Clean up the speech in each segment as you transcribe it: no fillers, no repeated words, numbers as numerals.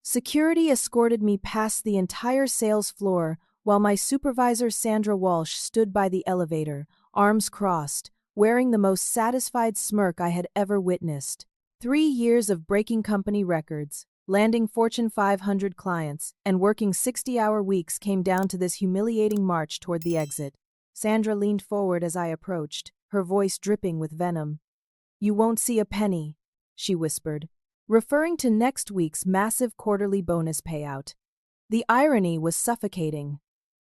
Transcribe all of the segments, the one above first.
Security escorted me past the entire sales floor while my supervisor Sandra Walsh stood by the elevator, arms crossed, wearing the most satisfied smirk I had ever witnessed. 3 years of breaking company records, landing Fortune 500 clients, and working 60-hour weeks came down to this humiliating march toward the exit. Sandra leaned forward as I approached, her voice dripping with venom. "You won't see a penny," she whispered, referring to next week's massive quarterly bonus payout. The irony was suffocating.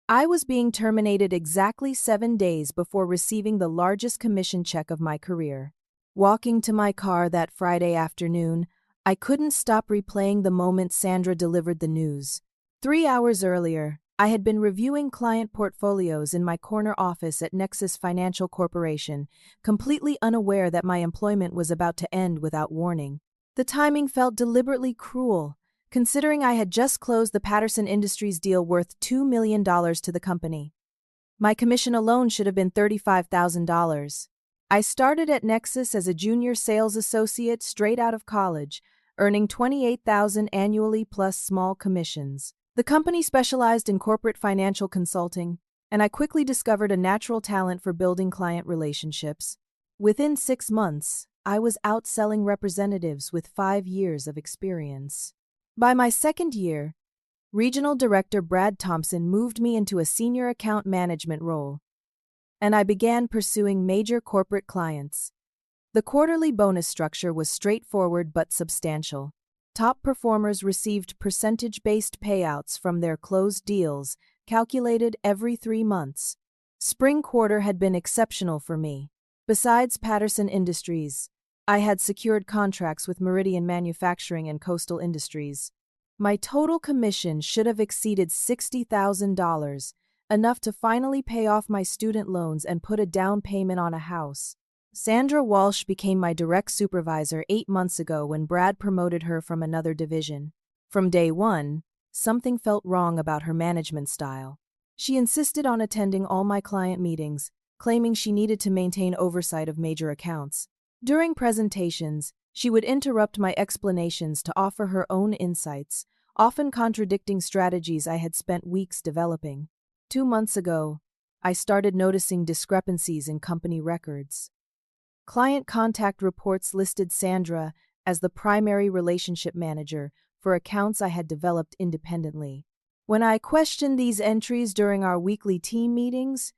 I was being terminated exactly 7 days before receiving the largest commission check of my career. Walking to my car that Friday afternoon, I couldn't stop replaying the moment Sandra delivered the news. 3 hours earlier, I had been reviewing client portfolios in my corner office at Nexus Financial Corporation, completely unaware that my employment was about to end without warning. The timing felt deliberately cruel, considering I had just closed the Patterson Industries deal worth $2 million to the company. My commission alone should have been $35,000. I started at Nexus as a junior sales associate straight out of college, earning $28,000 annually plus small commissions. The company specialized in corporate financial consulting, and I quickly discovered a natural talent for building client relationships. Within 6 months, I was outselling representatives with 5 years of experience. By my second year, Regional Director Brad Thompson moved me into a senior account management role, and I began pursuing major corporate clients. The quarterly bonus structure was straightforward but substantial. Top performers received percentage-based payouts from their closed deals, calculated every 3 months. Spring quarter had been exceptional for me. Besides Patterson Industries, I had secured contracts with Meridian Manufacturing and Coastal Industries. My total commission should have exceeded $60,000, enough to finally pay off my student loans and put a down payment on a house. Sandra Walsh became my direct supervisor 8 months ago when Brad promoted her from another division. From day one, something felt wrong about her management style. She insisted on attending all my client meetings, claiming she needed to maintain oversight of major accounts. During presentations, she would interrupt my explanations to offer her own insights, often contradicting strategies I had spent weeks developing. 2 months ago, I started noticing discrepancies in company records. Client contact reports listed Sandra as the primary relationship manager for accounts I had developed independently. When I questioned these entries during our weekly team meetings,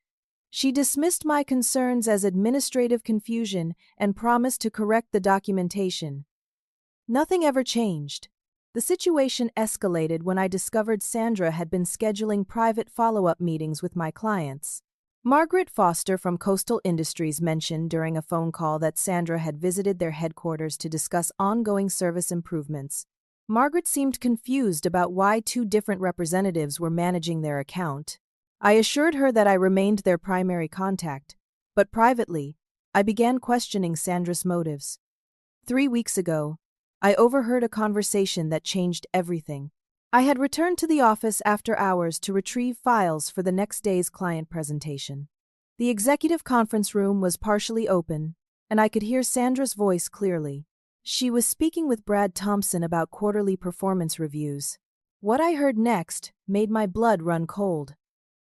she dismissed my concerns as administrative confusion and promised to correct the documentation. Nothing ever changed. The situation escalated when I discovered Sandra had been scheduling private follow-up meetings with my clients. Margaret Foster from Coastal Industries mentioned during a phone call that Sandra had visited their headquarters to discuss ongoing service improvements. Margaret seemed confused about why 2 different representatives were managing their account. I assured her that I remained their primary contact, but privately, I began questioning Sandra's motives. 3 weeks ago, I overheard a conversation that changed everything. I had returned to the office after hours to retrieve files for the next day's client presentation. The executive conference room was partially open, and I could hear Sandra's voice clearly. She was speaking with Brad Thompson about quarterly performance reviews. What I heard next made my blood run cold.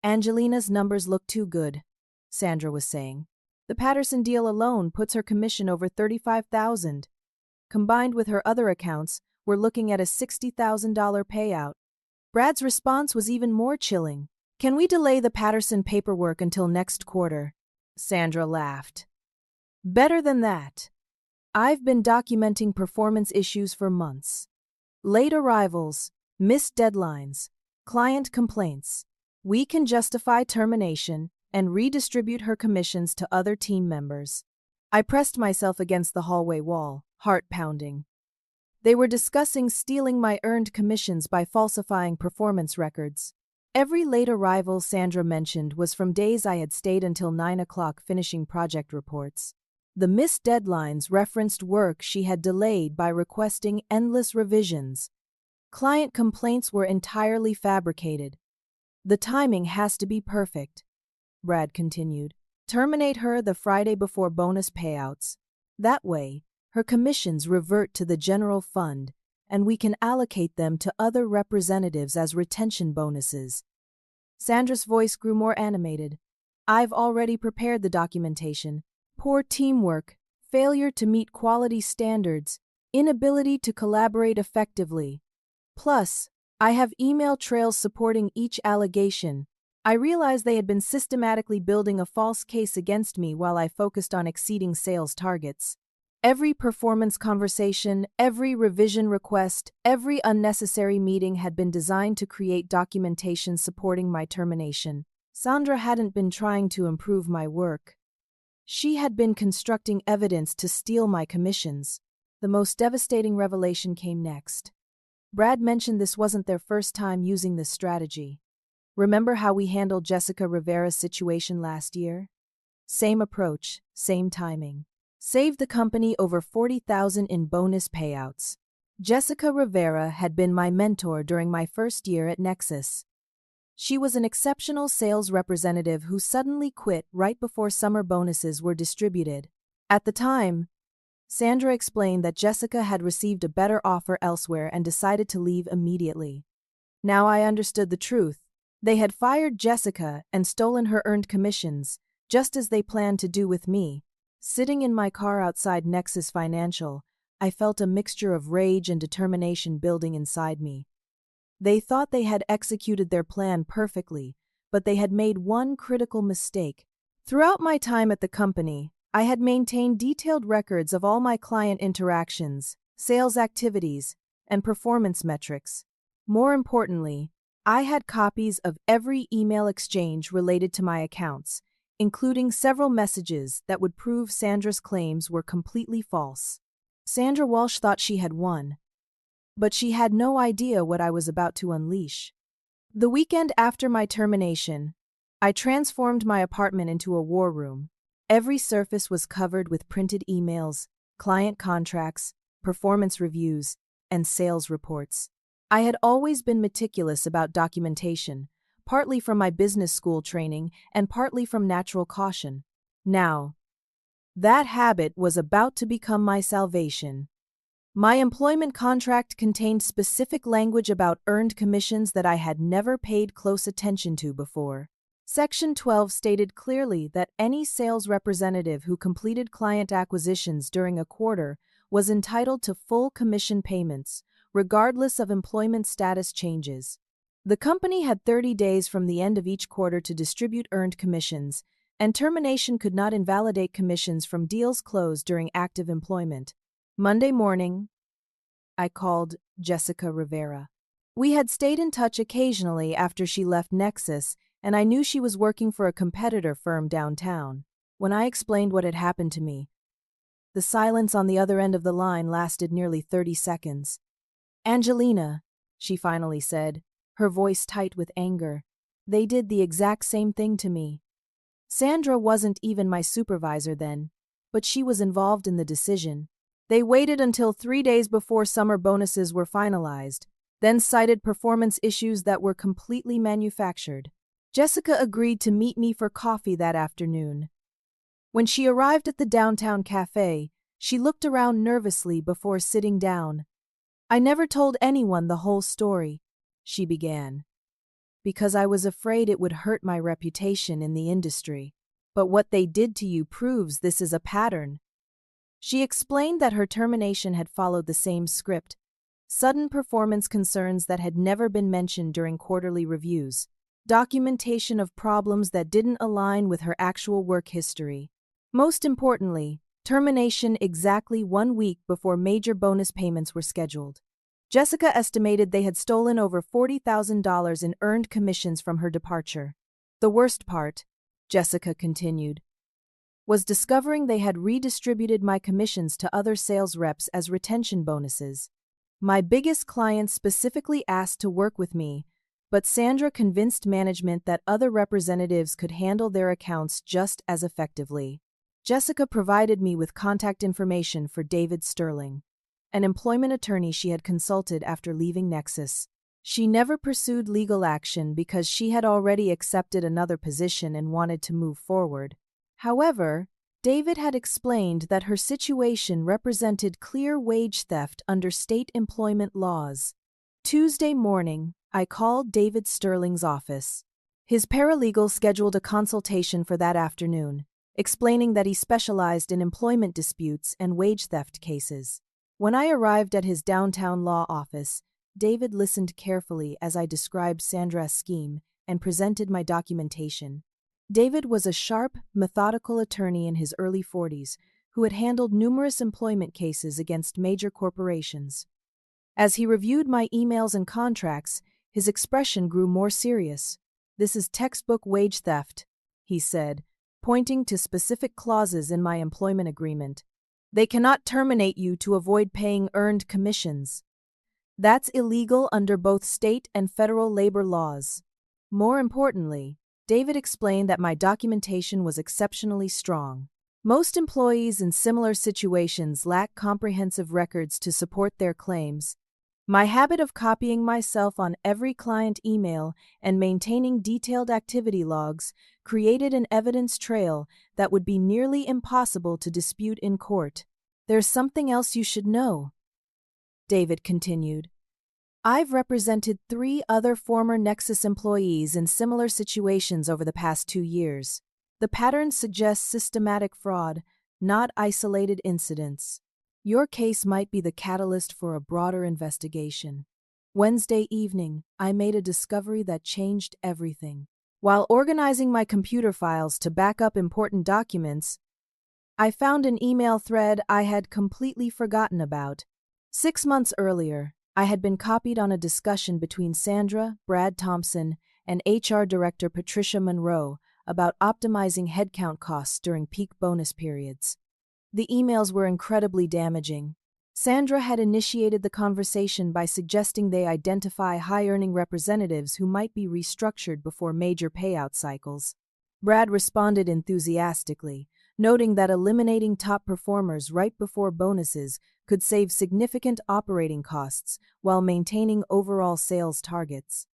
"Angelina's numbers look too good," Sandra was saying. "The Patterson deal alone puts her commission over $35,000. Combined with her other accounts, we're looking at a $60,000 payout." Brad's response was even more chilling. "Can we delay the Patterson paperwork until next quarter?" Sandra laughed. "Better than that. I've been documenting performance issues for months. Late arrivals, missed deadlines, client complaints. We can justify termination and redistribute her commissions to other team members." I pressed myself against the hallway wall, heart pounding. They were discussing stealing my earned commissions by falsifying performance records. Every late arrival Sandra mentioned was from days I had stayed until 9 o'clock finishing project reports. The missed deadlines referenced work she had delayed by requesting endless revisions. Client complaints were entirely fabricated. "The timing has to be perfect," Brad continued. "Terminate her the Friday before bonus payouts. That way, her commissions revert to the general fund, and we can allocate them to other representatives as retention bonuses. Sandra's voice grew more animated. I've already prepared the documentation. Poor teamwork, failure to meet quality standards, inability to collaborate effectively. Plus, I have email trails supporting each allegation. I realized they had been systematically building a false case against me while I focused on exceeding sales targets. Every performance conversation, every revision request, every unnecessary meeting had been designed to create documentation supporting my termination. Sandra hadn't been trying to improve my work. She had been constructing evidence to steal my commissions. The most devastating revelation came next. Brad mentioned this wasn't their first time using this strategy. Remember how we handled Jessica Rivera's situation last year? Same approach, same timing. Saved the company over $40,000 in bonus payouts. Jessica Rivera had been my mentor during my first year at Nexus. She was an exceptional sales representative who suddenly quit right before summer bonuses were distributed. At the time, Sandra explained that Jessica had received a better offer elsewhere and decided to leave immediately. Now I understood the truth. They had fired Jessica and stolen her earned commissions, just as they planned to do with me. Sitting in my car outside Nexus Financial, I felt a mixture of rage and determination building inside me. They thought they had executed their plan perfectly, but they had made one critical mistake. Throughout my time at the company, I had maintained detailed records of all my client interactions, sales activities, and performance metrics. More importantly, I had copies of every email exchange related to my accounts, including several messages that would prove Sandra's claims were completely false. Sandra Walsh thought she had won, but she had no idea what I was about to unleash. The weekend after my termination, I transformed my apartment into a war room. Every surface was covered with printed emails, client contracts, performance reviews, and sales reports. I had always been meticulous about documentation, partly from my business school training and partly from natural caution. Now, that habit was about to become my salvation. My employment contract contained specific language about earned commissions that I had never paid close attention to before. Section 12 stated clearly that any sales representative who completed client acquisitions during a quarter was entitled to full commission payments, regardless of employment status changes. The company had 30 days from the end of each quarter to distribute earned commissions, and termination could not invalidate commissions from deals closed during active employment. Monday morning, I called Jessica Rivera. We had stayed in touch occasionally after she left Nexus, and I knew she was working for a competitor firm downtown. When I explained what had happened to me, the silence on the other end of the line lasted nearly 30 seconds. Angelina, she finally said, her voice tight with anger. They did the exact same thing to me. Sandra wasn't even my supervisor then, but she was involved in the decision. They waited until 3 days before summer bonuses were finalized, then cited performance issues that were completely manufactured. Jessica agreed to meet me for coffee that afternoon. When she arrived at the downtown cafe, she looked around nervously before sitting down. I never told anyone the whole story, she began, because I was afraid it would hurt my reputation in the industry. But what they did to you proves this is a pattern. She explained that her termination had followed the same script: sudden performance concerns that had never been mentioned during quarterly reviews, documentation of problems that didn't align with her actual work history. Most importantly, termination exactly 1 week before major bonus payments were scheduled. Jessica estimated they had stolen over $40,000 in earned commissions from her departure. The worst part, Jessica continued, was discovering they had redistributed my commissions to other sales reps as retention bonuses. My biggest clients specifically asked to work with me, but Sandra convinced management that other representatives could handle their accounts just as effectively. Jessica provided me with contact information for David Sterling, an employment attorney she had consulted after leaving Nexus. She never pursued legal action because she had already accepted another position and wanted to move forward. However, David had explained that her situation represented clear wage theft under state employment laws. Tuesday morning, I called David Sterling's office. His paralegal scheduled a consultation for that afternoon, explaining that he specialized in employment disputes and wage theft cases. When I arrived at his downtown law office, David listened carefully as I described Sandra's scheme and presented my documentation. David was a sharp, methodical attorney in his early 40s who had handled numerous employment cases against major corporations. As he reviewed my emails and contracts, his expression grew more serious. "This is textbook wage theft," he said, pointing to specific clauses in my employment agreement. "They cannot terminate you to avoid paying earned commissions. That's illegal under both state and federal labor laws." More importantly, David explained that my documentation was exceptionally strong. Most employees in similar situations lack comprehensive records to support their claims. My habit of copying myself on every client email and maintaining detailed activity logs created an evidence trail that would be nearly impossible to dispute in court. "There's something else you should know," David continued. "I've represented 3 other former Nexus employees in similar situations over the past 2 years. The pattern suggests systematic fraud, not isolated incidents. Your case might be the catalyst for a broader investigation." Wednesday evening, I made a discovery that changed everything. While organizing my computer files to back up important documents, I found an email thread I had completely forgotten about. 6 months earlier, I had been copied on a discussion between Sandra, Brad Thompson, and HR Director Patricia Monroe about optimizing headcount costs during peak bonus periods. The emails were incredibly damaging. Sandra had initiated the conversation by suggesting they identify high-earning representatives who might be restructured before major payout cycles. Brad responded enthusiastically, noting that eliminating top performers right before bonuses could save significant operating costs while maintaining overall sales targets.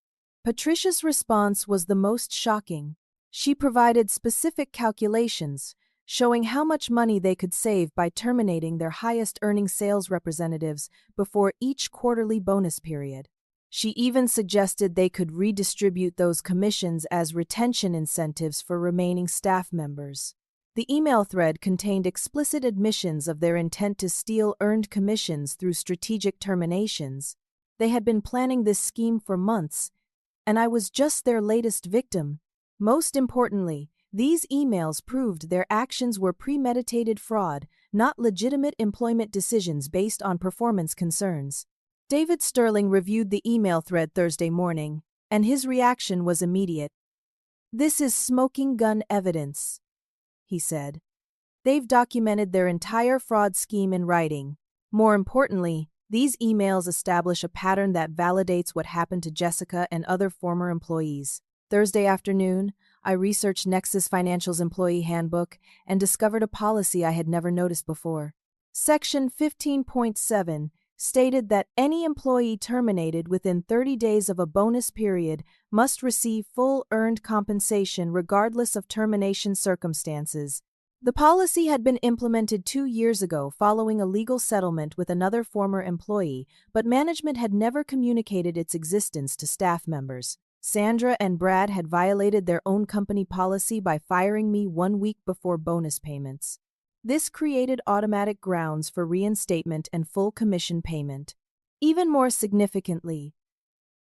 Patricia's response was the most shocking. She provided specific calculations showing how much money they could save by terminating their highest-earning sales representatives before each quarterly bonus period. She even suggested they could redistribute those commissions as retention incentives for remaining staff members. The email thread contained explicit admissions of their intent to steal earned commissions through strategic terminations. They had been planning this scheme for months, and I was just their latest victim. Most importantly, these emails proved their actions were premeditated fraud, not legitimate employment decisions based on performance concerns. David Sterling reviewed the email thread Thursday morning, and his reaction was immediate. "This is smoking gun evidence," he said. "They've documented their entire fraud scheme in writing. More importantly, these emails establish a pattern that validates what happened to Jessica and other former employees." Thursday afternoon, I researched Nexus Financial's employee handbook and discovered a policy I had never noticed before. Section 15.7 stated that any employee terminated within 30 days of a bonus period must receive full earned compensation regardless of termination circumstances. The policy had been implemented 2 years ago following a legal settlement with another former employee, but management had never communicated its existence to staff members. Sandra and Brad had violated their own company policy by firing me 1 week before bonus payments. This created automatic grounds for reinstatement and full commission payment. Even more significantly,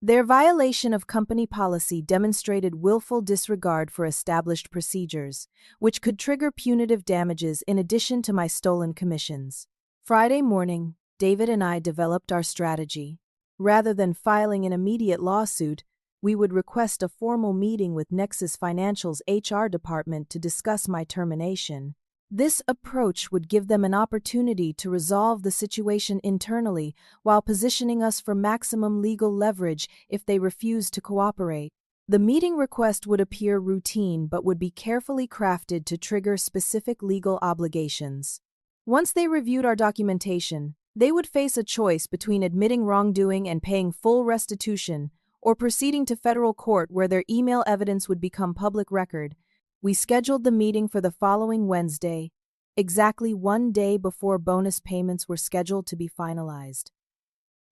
their violation of company policy demonstrated willful disregard for established procedures, which could trigger punitive damages in addition to my stolen commissions. Friday morning, David and I developed our strategy. Rather than filing an immediate lawsuit, we would request a formal meeting with Nexus Financial's HR department to discuss my termination. This approach would give them an opportunity to resolve the situation internally while positioning us for maximum legal leverage if they refuse to cooperate. The meeting request would appear routine but would be carefully crafted to trigger specific legal obligations. Once they reviewed our documentation, they would face a choice between admitting wrongdoing and paying full restitution, or proceeding to federal court where their email evidence would become public record. We scheduled the meeting for the following Wednesday, exactly 1 day before bonus payments were scheduled to be finalized.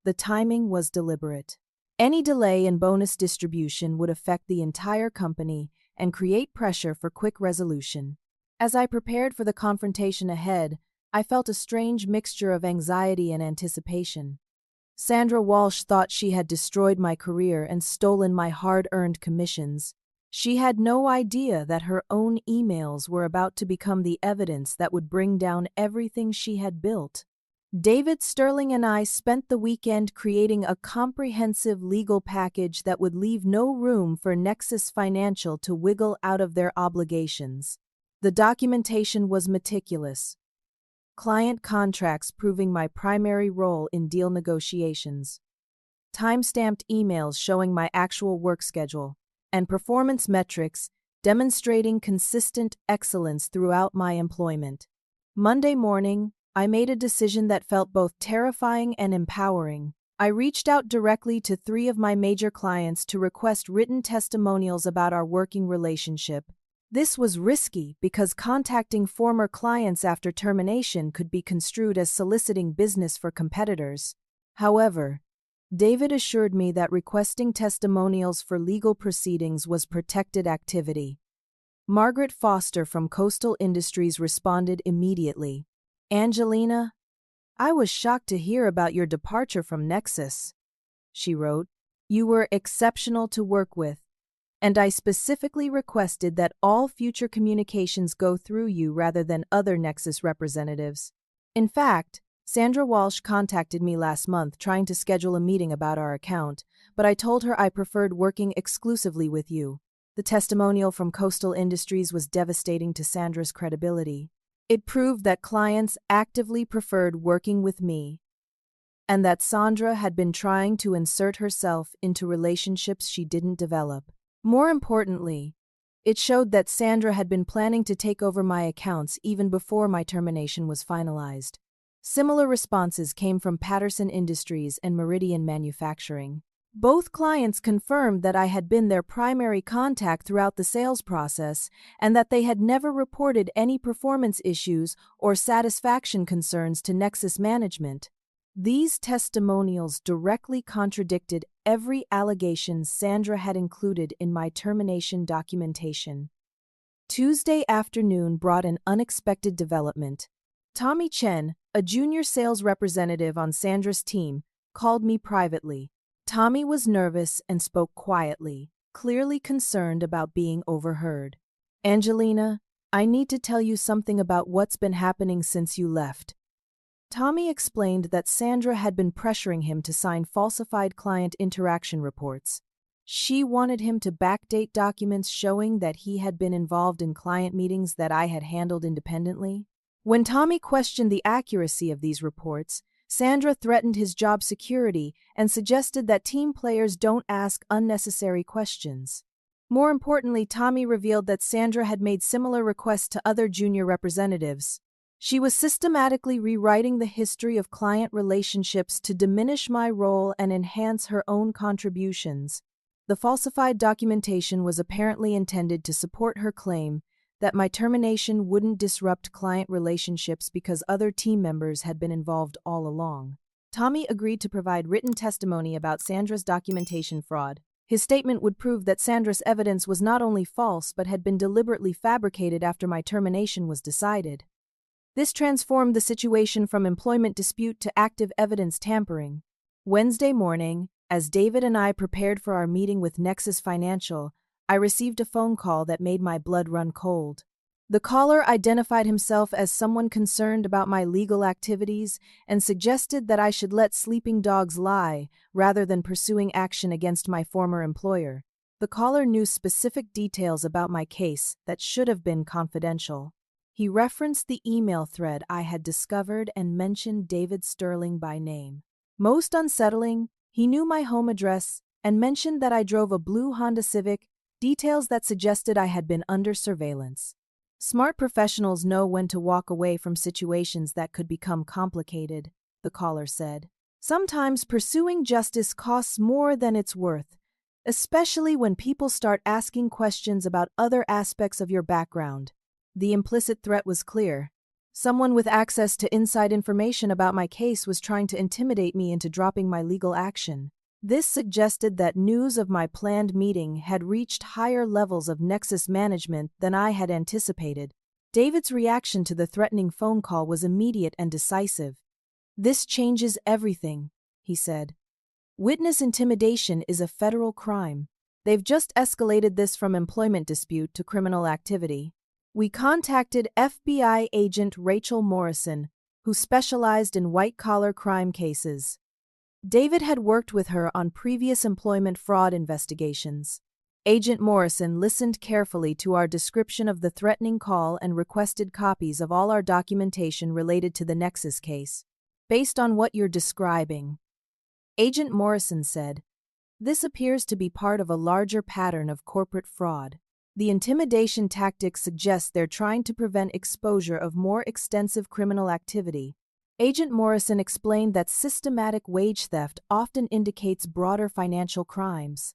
The timing was deliberate. Any delay in bonus distribution would affect the entire company and create pressure for quick resolution. As I prepared for the confrontation ahead, I felt a strange mixture of anxiety and anticipation. Sandra Walsh thought she had destroyed my career and stolen my hard-earned commissions. She had no idea that her own emails were about to become the evidence that would bring down everything she had built. David Sterling and I spent the weekend creating a comprehensive legal package that would leave no room for Nexus Financial to wiggle out of their obligations. The documentation was meticulous. Client contracts proving my primary role in deal negotiations, time-stamped emails showing my actual work schedule, and performance metrics demonstrating consistent excellence throughout my employment. Monday morning, I made a decision that felt both terrifying and empowering. I reached out directly to 3 of my major clients to request written testimonials about our working relationship. This was risky because contacting former clients after termination could be construed as soliciting business for competitors. However, David assured me that requesting testimonials for legal proceedings was protected activity. Margaret Foster from Coastal Industries responded immediately. "Angelina, I was shocked to hear about your departure from Nexus," she wrote. "You were exceptional to work with, and I specifically requested that all future communications go through you rather than other Nexus representatives. In fact, Sandra Walsh contacted me last month trying to schedule a meeting about our account, but I told her I preferred working exclusively with you." The testimonial from Coastal Industries was devastating to Sandra's credibility. It proved that clients actively preferred working with me, and that Sandra had been trying to insert herself into relationships she didn't develop. More importantly, it showed that Sandra had been planning to take over my accounts even before my termination was finalized. Similar responses came from Patterson Industries and Meridian Manufacturing. Both clients confirmed that I had been their primary contact throughout the sales process and that they had never reported any performance issues or satisfaction concerns to Nexus management. These testimonials directly contradicted every allegation Sandra had included in my termination documentation. Tuesday afternoon brought an unexpected development. Tommy Chen, a junior sales representative on Sandra's team, called me privately. Tommy was nervous and spoke quietly, clearly concerned about being overheard. "Angelina, I need to tell you something about what's been happening since you left." Tommy explained that Sandra had been pressuring him to sign falsified client interaction reports. She wanted him to backdate documents showing that he had been involved in client meetings that I had handled independently. When Tommy questioned the accuracy of these reports, Sandra threatened his job security and suggested that team players don't ask unnecessary questions. More importantly, Tommy revealed that Sandra had made similar requests to other junior representatives. She was systematically rewriting the history of client relationships to diminish my role and enhance her own contributions. The falsified documentation was apparently intended to support her claim that my termination wouldn't disrupt client relationships because other team members had been involved all along. Tommy agreed to provide written testimony about Sandra's documentation fraud. His statement would prove that Sandra's evidence was not only false but had been deliberately fabricated after my termination was decided. This transformed the situation from employment dispute to active evidence tampering. Wednesday morning, as David and I prepared for our meeting with Nexus Financial, I received a phone call that made my blood run cold. The caller identified himself as someone concerned about my legal activities and suggested that I should let sleeping dogs lie rather than pursuing action against my former employer. The caller knew specific details about my case that should have been confidential. He referenced the email thread I had discovered and mentioned David Sterling by name. Most unsettling, he knew my home address and mentioned that I drove a blue Honda Civic, details that suggested I had been under surveillance. Smart professionals know when to walk away from situations that could become complicated, the caller said. Sometimes pursuing justice costs more than it's worth, especially when people start asking questions about other aspects of your background. The implicit threat was clear. Someone with access to inside information about my case was trying to intimidate me into dropping my legal action. This suggested that news of my planned meeting had reached higher levels of Nexus management than I had anticipated. David's reaction to the threatening phone call was immediate and decisive. "This changes everything," he said. "Witness intimidation is a federal crime. They've just escalated this from employment dispute to criminal activity. We contacted FBI agent Rachel Morrison, who specialized in white-collar crime cases. David had worked with her on previous employment fraud investigations. Agent Morrison listened carefully to our description of the threatening call and requested copies of all our documentation related to the Nexus case. Based on what you're describing," Agent Morrison said, "this appears to be part of a larger pattern of corporate fraud. The intimidation tactics suggest they're trying to prevent exposure of more extensive criminal activity." Agent Morrison explained that systematic wage theft often indicates broader financial crimes.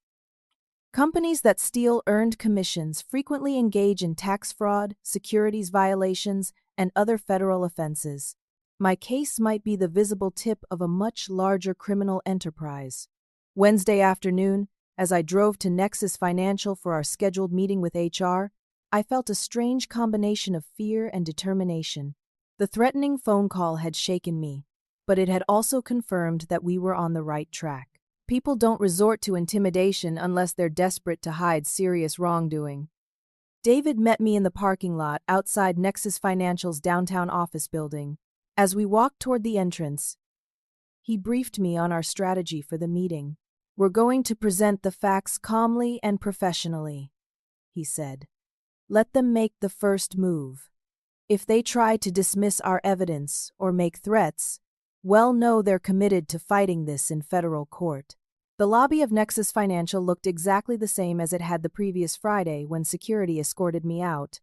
Companies that steal earned commissions frequently engage in tax fraud, securities violations, and other federal offenses. My case might be the visible tip of a much larger criminal enterprise. Wednesday afternoon, as I drove to Nexus Financial for our scheduled meeting with HR, I felt a strange combination of fear and determination. The threatening phone call had shaken me, but it had also confirmed that we were on the right track. People don't resort to intimidation unless they're desperate to hide serious wrongdoing. David met me in the parking lot outside Nexus Financial's downtown office building. As we walked toward the entrance, he briefed me on our strategy for the meeting. "We're going to present the facts calmly and professionally," he said. "Let them make the first move. If they try to dismiss our evidence or make threats, well, know they're committed to fighting this in federal court." The lobby of Nexus Financial looked exactly the same as it had the previous Friday when security escorted me out.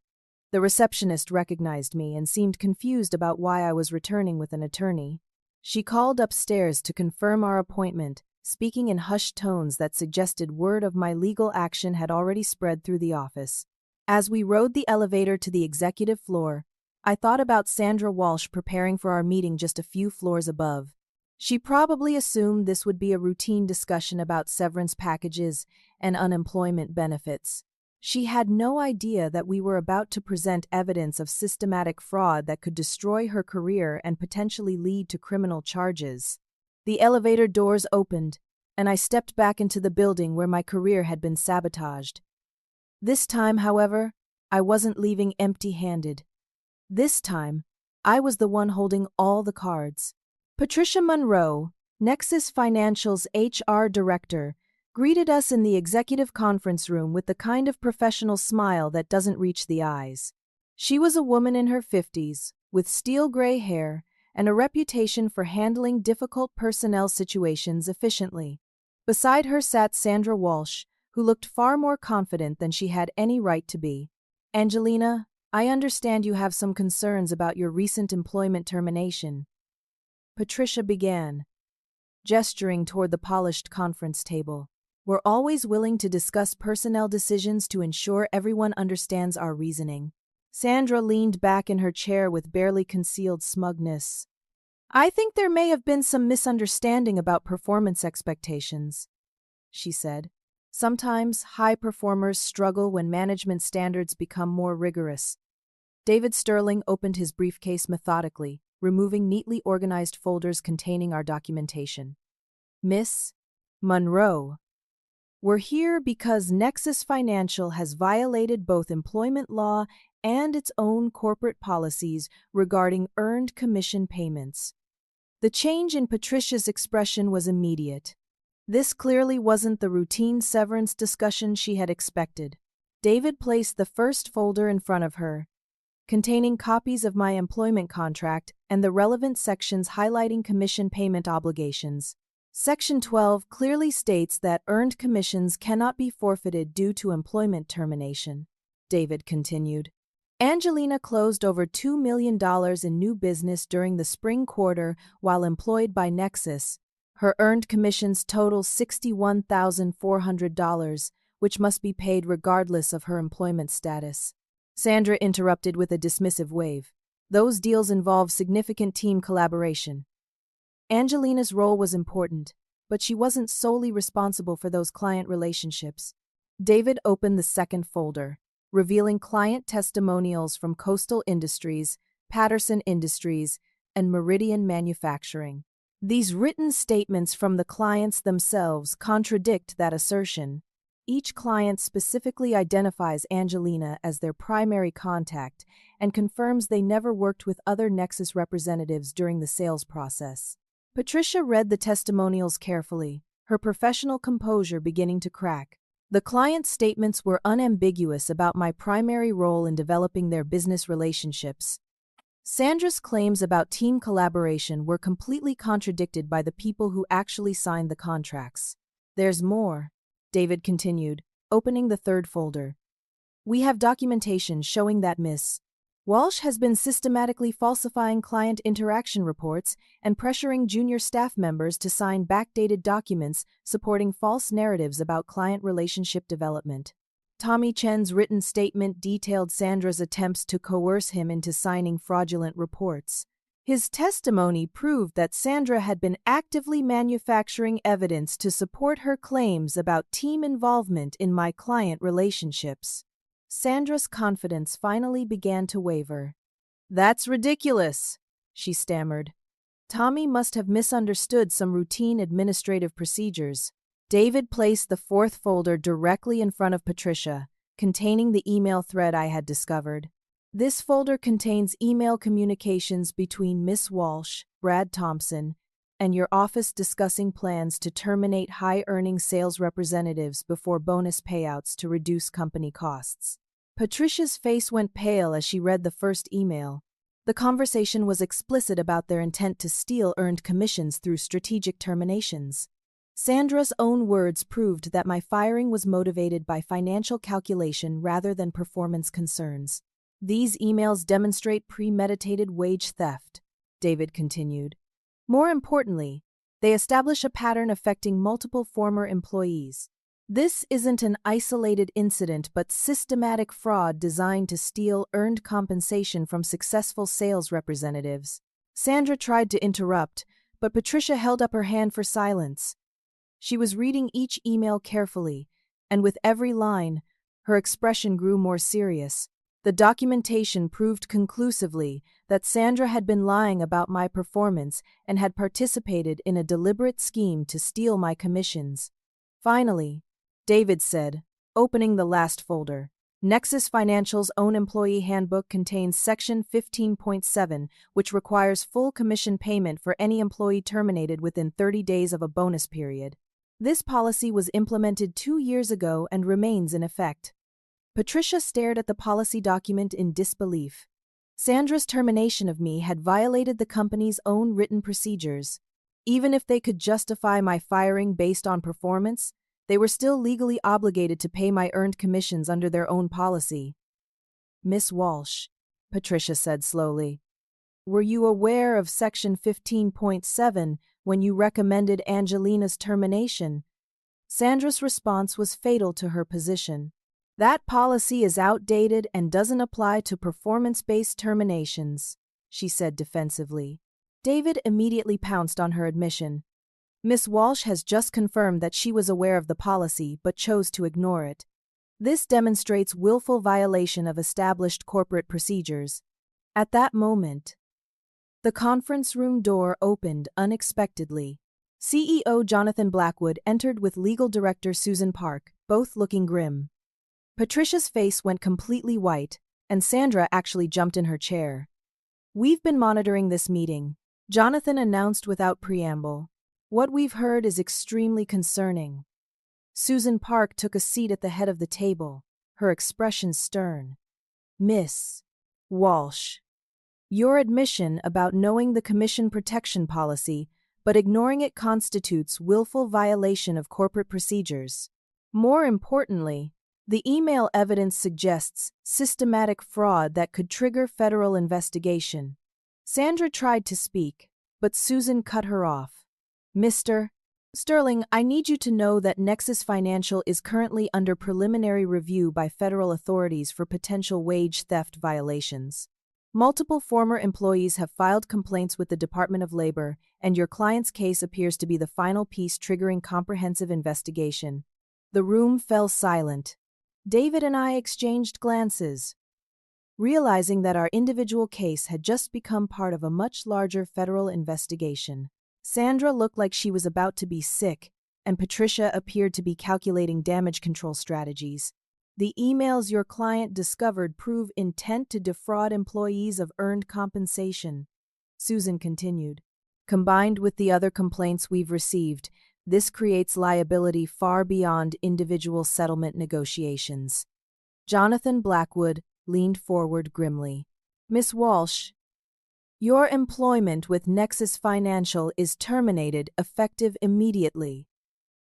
The receptionist recognized me and seemed confused about why I was returning with an attorney. She called upstairs to confirm our appointment, speaking in hushed tones that suggested word of my legal action had already spread through the office. As we rode the elevator to the executive floor, I thought about Sandra Walsh preparing for our meeting just a few floors above. She probably assumed this would be a routine discussion about severance packages and unemployment benefits. She had no idea that we were about to present evidence of systematic fraud that could destroy her career and potentially lead to criminal charges. The elevator doors opened, and I stepped back into the building where my career had been sabotaged. This time, however, I wasn't leaving empty-handed. This time, I was the one holding all the cards. Patricia Monroe, Nexus Financial's HR director, greeted us in the executive conference room with the kind of professional smile that doesn't reach the eyes. She was a woman in her 50s, with steel gray hair and a reputation for handling difficult personnel situations efficiently. Beside her sat Sandra Walsh, who looked far more confident than she had any right to be. "Angelina, I understand you have some concerns about your recent employment termination," Patricia began, gesturing toward the polished conference table. "We're always willing to discuss personnel decisions to ensure everyone understands our reasoning." Sandra leaned back in her chair with barely concealed smugness. "I think there may have been some misunderstanding about performance expectations," she said. "Sometimes high performers struggle when management standards become more rigorous." David Sterling opened his briefcase methodically, removing neatly organized folders containing our documentation. "Miss Monroe, we're here because Nexus Financial has violated both employment law and its own corporate policies regarding earned commission payments." The change in Patricia's expression was immediate. This clearly wasn't the routine severance discussion she had expected. David placed the first folder in front of her, containing copies of my employment contract and the relevant sections highlighting commission payment obligations. Section 12 clearly states that earned commissions cannot be forfeited due to employment termination, David continued. Angelina closed over $2 million in new business during the spring quarter while employed by Nexus. Her earned commissions total $61,400, which must be paid regardless of her employment status. Sandra interrupted with a dismissive wave. Those deals involve significant team collaboration. Angelina's role was important, but she wasn't solely responsible for those client relationships. David opened the second folder, revealing client testimonials from Coastal Industries, Patterson Industries, and Meridian Manufacturing. These written statements from the clients themselves contradict that assertion. Each client specifically identifies Angelina as their primary contact and confirms they never worked with other Nexus representatives during the sales process. Patricia read the testimonials carefully, her professional composure beginning to crack. The client statements were unambiguous about my primary role in developing their business relationships. Sandra's claims about team collaboration were completely contradicted by the people who actually signed the contracts. There's more, David continued, opening the third folder. We have documentation showing that Miss Walsh has been systematically falsifying client interaction reports and pressuring junior staff members to sign backdated documents supporting false narratives about client relationship development. Tommy Chen's written statement detailed Sandra's attempts to coerce him into signing fraudulent reports. His testimony proved that Sandra had been actively manufacturing evidence to support her claims about team involvement in my client relationships. Sandra's confidence finally began to waver. "That's ridiculous," she stammered. Tommy must have misunderstood some routine administrative procedures. David placed the fourth folder directly in front of Patricia, containing the email thread I had discovered. This folder contains email communications between Miss Walsh, Brad Thompson, and your office discussing plans to terminate high-earning sales representatives before bonus payouts to reduce company costs. Patricia's face went pale as she read the first email. The conversation was explicit about their intent to steal earned commissions through strategic terminations. Sandra's own words proved that my firing was motivated by financial calculation rather than performance concerns. These emails demonstrate premeditated wage theft, David continued. More importantly, they establish a pattern affecting multiple former employees. This isn't an isolated incident but systematic fraud designed to steal earned compensation from successful sales representatives. Sandra tried to interrupt, but Patricia held up her hand for silence. She was reading each email carefully, and with every line, her expression grew more serious. The documentation proved conclusively that Sandra had been lying about my performance and had participated in a deliberate scheme to steal my commissions. Finally, David said, opening the last folder, Nexus Financial's own employee handbook contains Section 15.7, which requires full commission payment for any employee terminated within 30 days of a bonus period. This policy was implemented 2 years ago and remains in effect. Patricia stared at the policy document in disbelief. Sandra's termination of me had violated the company's own written procedures. Even if they could justify my firing based on performance, they were still legally obligated to pay my earned commissions under their own policy. Miss Walsh, Patricia said slowly, were you aware of Section 15.7 when you recommended Angelina's termination? Sandra's response was fatal to her position. That policy is outdated and doesn't apply to performance-based terminations, she said defensively. David immediately pounced on her admission. Miss Walsh has just confirmed that she was aware of the policy but chose to ignore it. This demonstrates willful violation of established corporate procedures. At that moment, the conference room door opened unexpectedly. CEO Jonathan Blackwood entered with Legal Director Susan Park, both looking grim. Patricia's face went completely white, and Sandra actually jumped in her chair. We've been monitoring this meeting, Jonathan announced without preamble. What we've heard is extremely concerning. Susan Park took a seat at the head of the table, her expression stern. Miss Walsh, your admission about knowing the commission protection policy but ignoring it constitutes willful violation of corporate procedures. More importantly, the email evidence suggests systematic fraud that could trigger federal investigation. Sandra tried to speak, but Susan cut her off. Mr. Sterling, I need you to know that Nexus Financial is currently under preliminary review by federal authorities for potential wage theft violations. Multiple former employees have filed complaints with the Department of Labor, and your client's case appears to be the final piece triggering comprehensive investigation. The room fell silent. David and I exchanged glances, realizing that our individual case had just become part of a much larger federal investigation. Sandra looked like she was about to be sick, and Patricia appeared to be calculating damage control strategies. The emails your client discovered prove intent to defraud employees of earned compensation, Susan continued. Combined with the other complaints we've received, this creates liability far beyond individual settlement negotiations. Jonathan Blackwood leaned forward grimly. Miss Walsh, your employment with Nexus Financial is terminated effective immediately.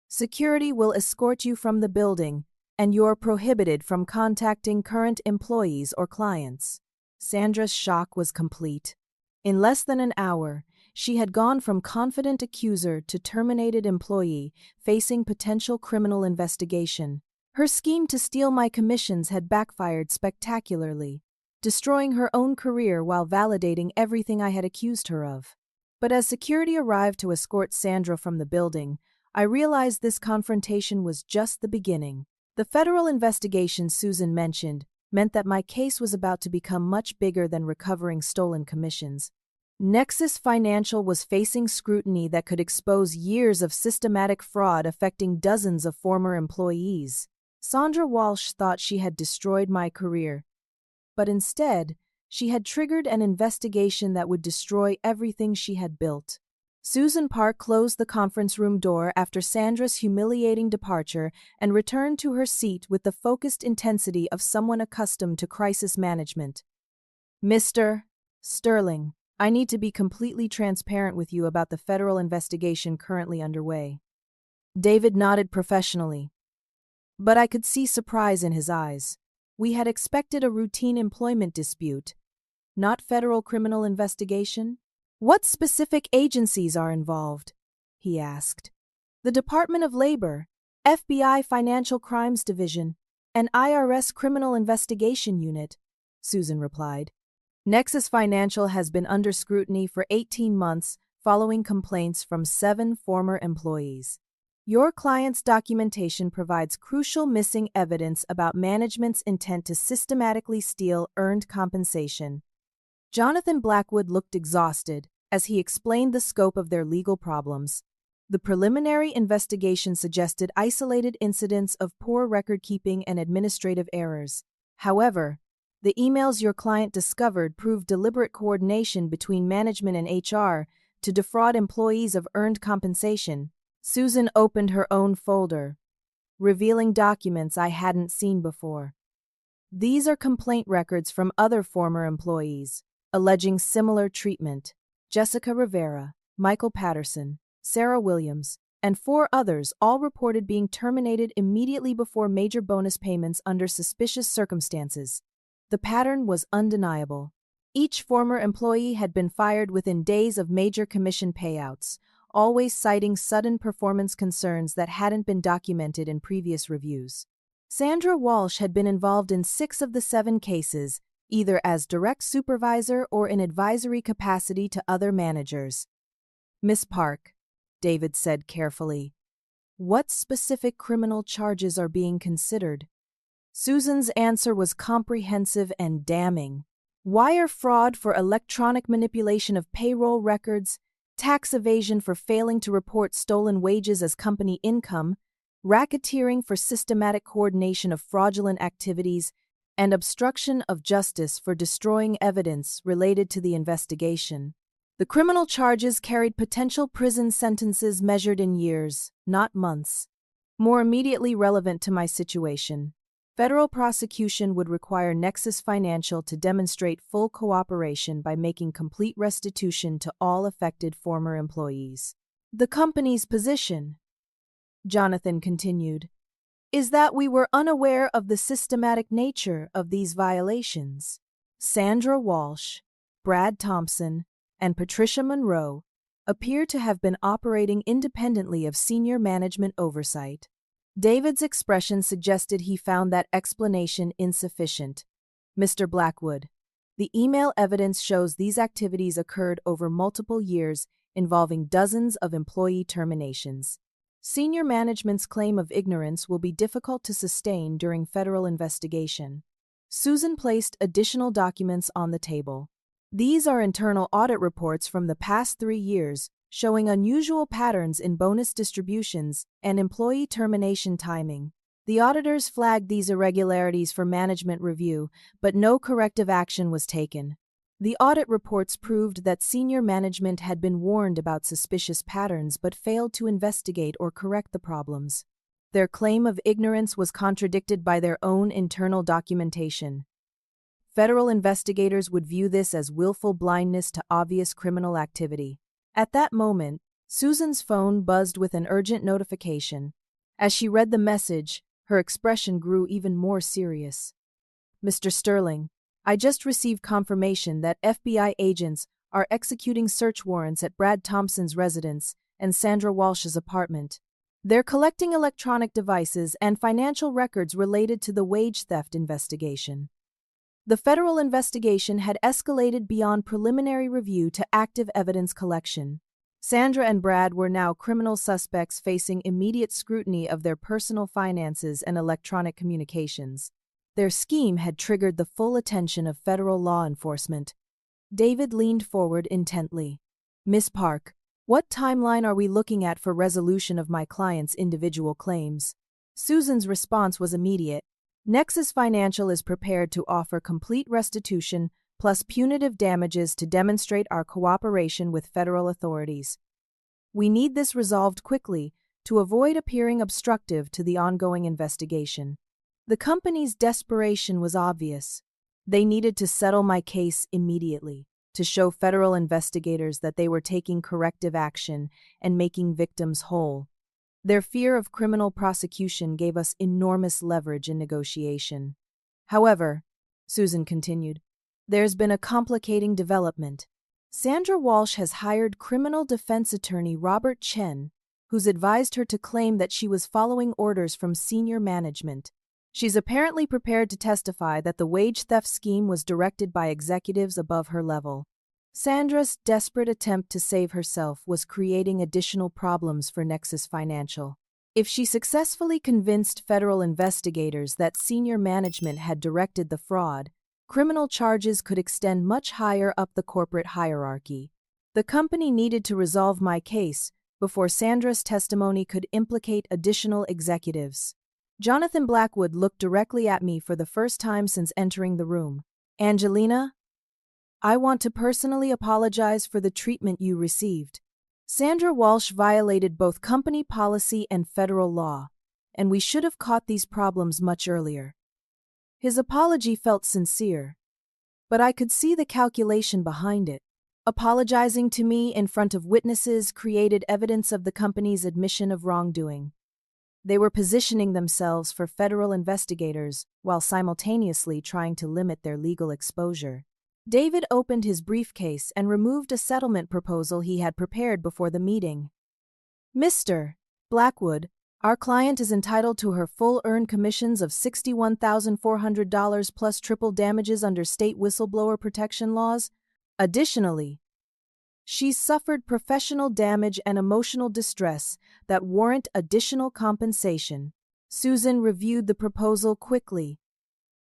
Security will escort you from the building, and you're prohibited from contacting current employees or clients. Sandra's shock was complete. In less than an hour, she had gone from confident accuser to terminated employee, facing potential criminal investigation. Her scheme to steal my commissions had backfired spectacularly, destroying her own career while validating everything I had accused her of. But as security arrived to escort Sandra from the building, I realized this confrontation was just the beginning. The federal investigation Susan mentioned meant that my case was about to become much bigger than recovering stolen commissions. Nexus Financial was facing scrutiny that could expose years of systematic fraud affecting dozens of former employees. Sandra Walsh thought she had destroyed my career, but instead, she had triggered an investigation that would destroy everything she had built. Susan Park closed the conference room door after Sandra's humiliating departure and returned to her seat with the focused intensity of someone accustomed to crisis management. Mr. Sterling, I need to be completely transparent with you about the federal investigation currently underway. David nodded professionally, but I could see surprise in his eyes. We had expected a routine employment dispute, not federal criminal investigation. What specific agencies are involved? He asked. The Department of Labor, FBI Financial Crimes Division, and IRS Criminal Investigation Unit, Susan replied. Nexus Financial has been under scrutiny for 18 months following complaints from 7 former employees. Your client's documentation provides crucial missing evidence about management's intent to systematically steal earned compensation. Jonathan Blackwood looked exhausted as he explained the scope of their legal problems. The preliminary investigation suggested isolated incidents of poor record-keeping and administrative errors. However, the emails your client discovered proved deliberate coordination between management and HR to defraud employees of earned compensation. Susan opened her own folder, revealing documents I hadn't seen before. These are complaint records from other former employees, alleging similar treatment. Jessica Rivera, Michael Patterson, Sarah Williams, and 4 others all reported being terminated immediately before major bonus payments under suspicious circumstances. The pattern was undeniable. Each former employee had been fired within days of major commission payouts, always citing sudden performance concerns that hadn't been documented in previous reviews. Sandra Walsh had been involved in 6 of the 7 cases, either as direct supervisor or in advisory capacity to other managers. Miss Park, David said carefully, what specific criminal charges are being considered? Susan's answer was comprehensive and damning. Wire fraud for electronic manipulation of payroll records, tax evasion for failing to report stolen wages as company income, racketeering for systematic coordination of fraudulent activities, and obstruction of justice for destroying evidence related to the investigation. The criminal charges carried potential prison sentences measured in years, not months. More immediately relevant to my situation, federal prosecution would require Nexus Financial to demonstrate full cooperation by making complete restitution to all affected former employees. The company's position, Jonathan continued, is that we were unaware of the systematic nature of these violations. Sandra Walsh, Brad Thompson, and Patricia Monroe appear to have been operating independently of senior management oversight. David's expression suggested he found that explanation insufficient. Mr. Blackwood, The email evidence shows these activities occurred over multiple years, involving dozens of employee terminations. Senior management's claim of ignorance will be difficult to sustain during federal investigation. Susan placed additional documents on the table. These are internal audit reports from the past 3 years, showing unusual patterns in bonus distributions and employee termination timing. The auditors flagged these irregularities for management review, but no corrective action was taken. The audit reports proved that senior management had been warned about suspicious patterns but failed to investigate or correct the problems. Their claim of ignorance was contradicted by their own internal documentation. Federal investigators would view this as willful blindness to obvious criminal activity. At that moment, Susan's phone buzzed with an urgent notification. As she read the message, her expression grew even more serious. "Mr. Sterling, I just received confirmation that FBI agents are executing search warrants at Brad Thompson's residence and Sandra Walsh's apartment. They're collecting electronic devices and financial records related to the wage theft investigation." The federal investigation had escalated beyond preliminary review to active evidence collection. Sandra and Brad were now criminal suspects facing immediate scrutiny of their personal finances and electronic communications. Their scheme had triggered the full attention of federal law enforcement. David leaned forward intently. "Miss Park, what timeline are we looking at for resolution of my client's individual claims?" Susan's response was immediate. "Nexus Financial is prepared to offer complete restitution plus punitive damages to demonstrate our cooperation with federal authorities. We need this resolved quickly to avoid appearing obstructive to the ongoing investigation." The company's desperation was obvious. They needed to settle my case immediately, to show federal investigators that they were taking corrective action and making victims whole. Their fear of criminal prosecution gave us enormous leverage in negotiation. "However," Susan continued, "there's been a complicating development. Sandra Walsh has hired criminal defense attorney Robert Chen, who's advised her to claim that she was following orders from senior management. She's apparently prepared to testify that the wage theft scheme was directed by executives above her level." Sandra's desperate attempt to save herself was creating additional problems for Nexus Financial. If she successfully convinced federal investigators that senior management had directed the fraud, criminal charges could extend much higher up the corporate hierarchy. The company needed to resolve my case before Sandra's testimony could implicate additional executives. Jonathan Blackwood looked directly at me for the first time since entering the room. "Angelina, I want to personally apologize for the treatment you received. Sandra Walsh violated both company policy and federal law, and we should have caught these problems much earlier." His apology felt sincere, but I could see the calculation behind it. Apologizing to me in front of witnesses created evidence of the company's admission of wrongdoing. They were positioning themselves for federal investigators while simultaneously trying to limit their legal exposure. David opened his briefcase and removed a settlement proposal he had prepared before the meeting. "Mr. Blackwood, our client is entitled to her full earned commissions of $61,400 plus triple damages under state whistleblower protection laws. Additionally, she's suffered professional damage and emotional distress that warrant additional compensation." Susan reviewed the proposal quickly.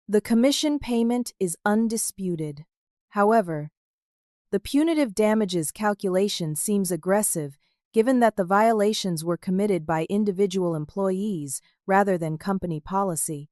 "The commission payment is undisputed. However, the punitive damages calculation seems aggressive given that the violations were committed by individual employees rather than company policy."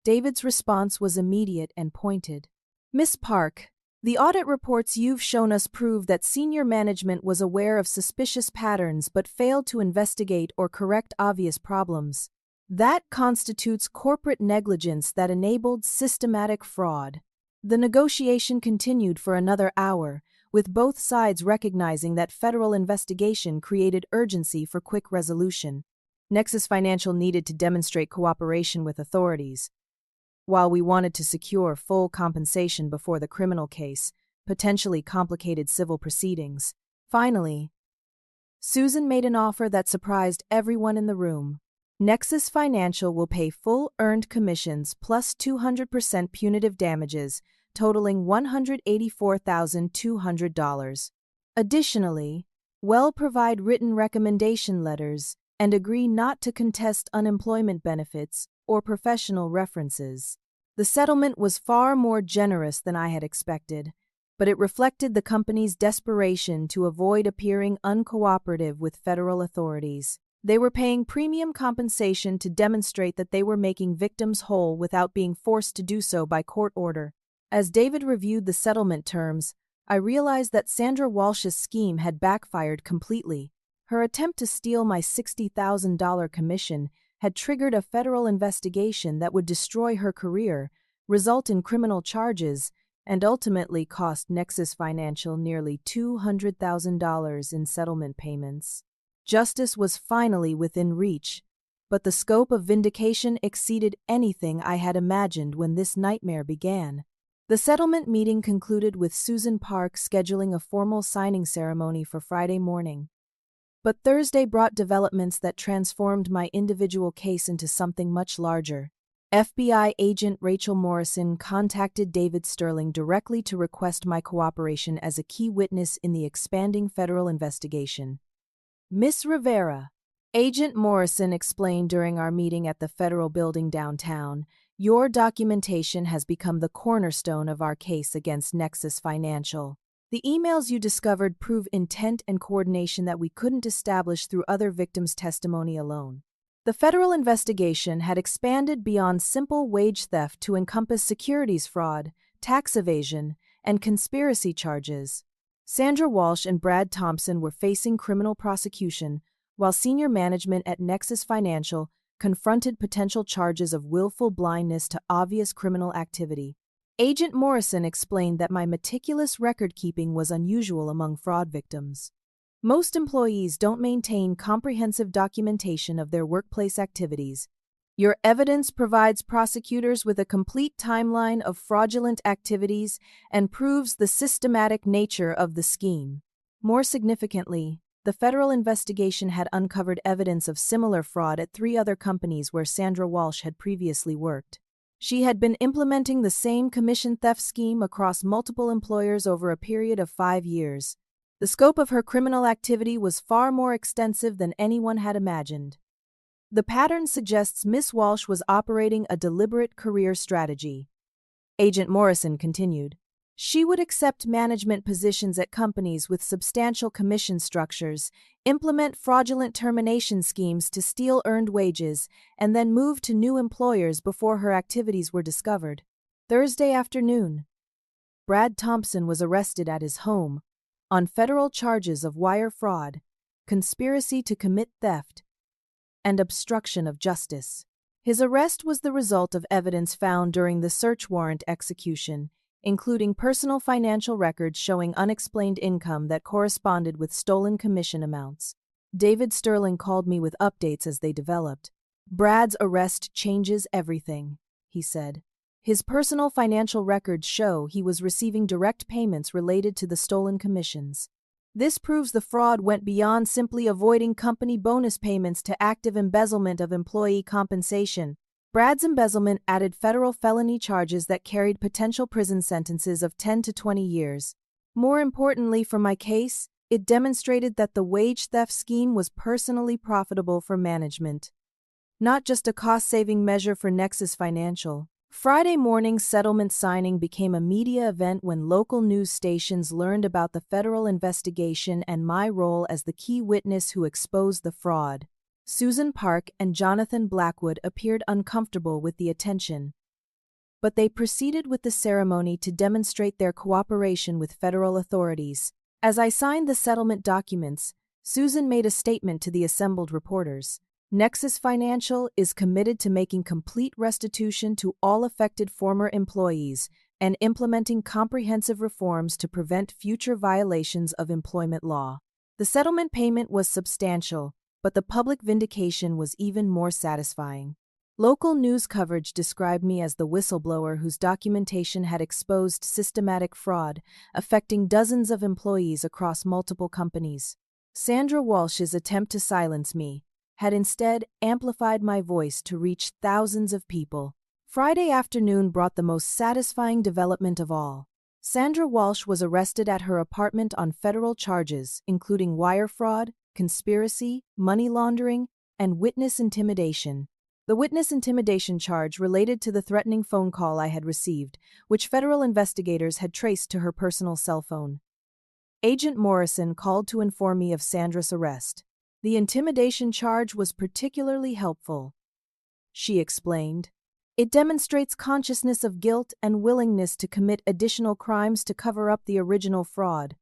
David's response was immediate and pointed. "Miss Park, the audit reports you've shown us prove that senior management was aware of suspicious patterns but failed to investigate or correct obvious problems. That constitutes corporate negligence that enabled systematic fraud." The negotiation continued for another hour, with both sides recognizing that federal investigation created urgency for quick resolution. Nexus Financial needed to demonstrate cooperation with authorities, while we wanted to secure full compensation before the criminal case potentially complicated civil proceedings. Finally, Susan made an offer that surprised everyone in the room. Nexus Financial will pay full earned commissions plus 200% punitive damages totaling $184,200. Additionally, will provide written recommendation letters and agree not to contest unemployment benefits or professional references. The settlement was far more generous than I had expected, but it reflected the company's desperation to avoid appearing uncooperative with federal authorities. They were paying premium compensation to demonstrate that they were making victims whole without being forced to do so by court order. As David reviewed the settlement terms, I realized that Sandra Walsh's scheme had backfired completely. Her attempt to steal my $60,000 commission had triggered a federal investigation that would destroy her career, result in criminal charges, and ultimately cost Nexus Financial nearly $200,000 in settlement payments. Justice was finally within reach, but the scope of vindication exceeded anything I had imagined when this nightmare began. The settlement meeting concluded with Susan Park scheduling a formal signing ceremony for Friday morning. But Thursday brought developments that transformed my individual case into something much larger. FBI agent Rachel Morrison contacted David Sterling directly to request my cooperation as a key witness in the expanding federal investigation. Miss Rivera, Agent Morrison explained during our meeting at the federal building downtown, your documentation has become the cornerstone of our case against Nexus Financial. The emails you discovered prove intent and coordination that we couldn't establish through other victims' testimony alone. The federal investigation had expanded beyond simple wage theft to encompass securities fraud, tax evasion, and conspiracy charges. Sandra Walsh and Brad Thompson were facing criminal prosecution, while senior management at Nexus Financial confronted potential charges of willful blindness to obvious criminal activity. Agent Morrison explained that my meticulous record-keeping was unusual among fraud victims. Most employees don't maintain comprehensive documentation of their workplace activities. Your evidence provides prosecutors with a complete timeline of fraudulent activities and proves the systematic nature of the scheme. More significantly, the federal investigation had uncovered evidence of similar fraud at 3 other companies where Sandra Walsh had previously worked. She had been implementing the same commission theft scheme across multiple employers over a period of 5 years. The scope of her criminal activity was far more extensive than anyone had imagined. The pattern suggests Miss Walsh was operating a deliberate career strategy. Agent Morrison continued. She would accept management positions at companies with substantial commission structures, implement fraudulent termination schemes to steal earned wages, and then move to new employers before her activities were discovered. Thursday afternoon, Brad Thompson was arrested at his home on federal charges of wire fraud, conspiracy to commit theft, and obstruction of justice. His arrest was the result of evidence found during the search warrant execution, including personal financial records showing unexplained income that corresponded with stolen commission amounts. David Sterling called me with updates as they developed. Brad's arrest changes everything, he said. His personal financial records show he was receiving direct payments related to the stolen commissions. This proves the fraud went beyond simply avoiding company bonus payments to active embezzlement of employee compensation. Brad's embezzlement added federal felony charges that carried potential prison sentences of 10 to 20 years. More importantly for my case, it demonstrated that the wage theft scheme was personally profitable for management, not just a cost-saving measure for Nexus Financial. Friday morning's settlement signing became a media event when local news stations learned about the federal investigation and my role as the key witness who exposed the fraud. Susan Park and Jonathan Blackwood appeared uncomfortable with the attention, but they proceeded with the ceremony to demonstrate their cooperation with federal authorities. As I signed the settlement documents, Susan made a statement to the assembled reporters. Nexus Financial is committed to making complete restitution to all affected former employees and implementing comprehensive reforms to prevent future violations of employment law. The settlement payment was substantial, but the public vindication was even more satisfying. Local news coverage described me as the whistleblower whose documentation had exposed systematic fraud affecting dozens of employees across multiple companies. Sandra Walsh's attempt to silence me had instead amplified my voice to reach thousands of people. Friday afternoon brought the most satisfying development of all. Sandra Walsh was arrested at her apartment on federal charges, including wire fraud, conspiracy, money laundering, and witness intimidation. The witness intimidation charge related to the threatening phone call I had received, which federal investigators had traced to her personal cell phone. Agent Morrison called to inform me of Sandra's arrest. The intimidation charge was particularly helpful, she explained. It demonstrates consciousness of guilt and willingness to commit additional crimes to cover up the original fraud.